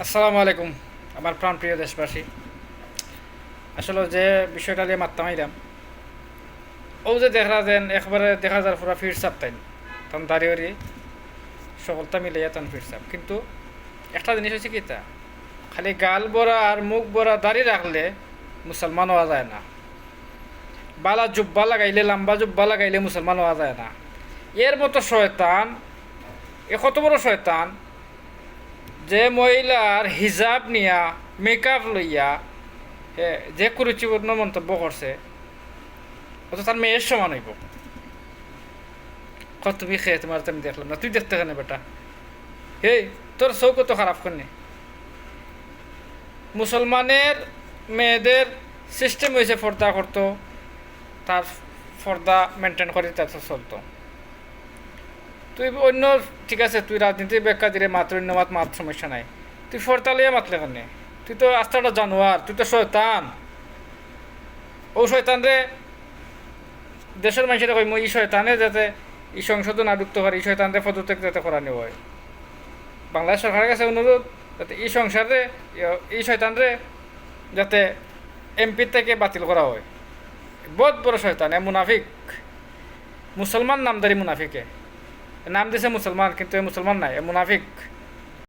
আসসালামু আলাইকুম আমার প্রাণপ্রিয় দেশবাসী। আসলে যে বিষয়টা নিয়ে মাত্তাম আইলাম, ও যে দেখা যেন একবারে দেখা যার পুরা ফির চাপ তাই তখন দাঁড়িয়ে সকলটা মিলে তখন ফির চাপ। কিন্তু একটা জিনিস হচ্ছে কি, তা খালি গাল বড়া আর মুখ বড়া দাঁড়িয়ে রাখলে মুসলমান হওয়া যায় না। বালা জুব্বা লাগাইলে, লম্বা জুব্বা লাগাইলে মুসলমান হওয়া যায় না। এর মতো শয়তান, এ কত বড় শয়তান যে মহিলার হিজাব নিয়া, মেকআপ লইয়া যে কুরুচিপূর্ণ মন্তব্য করছে, অত তার মেয়ের সমান হইব। তুমি খেয়ে তোমার তো আমি দেখলাম না, তুই দেখতে কেন বেটা? এই তোর চৌক তো খারাপ করনি। মুসলমানের মেয়েদের সিস্টেম হয়েছে পর্দা করতো, তার পর্দা মেনটেন করে তার চলতো। তুই অন্য ঠিক আছে, তুই রাজনীতির ব্যাখ্যা দিলে মাত্র অন্য মাত সমস্যা নাই, তুই পর্দা লিয়ে মাতলে কেন? তুই তো আস্থাটা জানোয়ার, তুই তো শয়তান। ও শয়তান রে দেশের মানুষেরা কইম ই শয়তানে যাতে এই সংসদ না ঢুকতে পারে, এই শয়তানরে পদত্যাগ যাতে করানো হয়। বাংলাদেশ সরকারের কাছে অনুরোধ যাতে এই সংসারে এই শয়তানরে যাতে এমপি থেকে বাতিল করা হয়। বহুত বড় শয়তান, এ মুনাফিক, মুসলমান নামদারি মুনাফিকে। নাম দিছে মুসলমান কিন্তু এ মুসলমান নাই, এ মুনাফিক।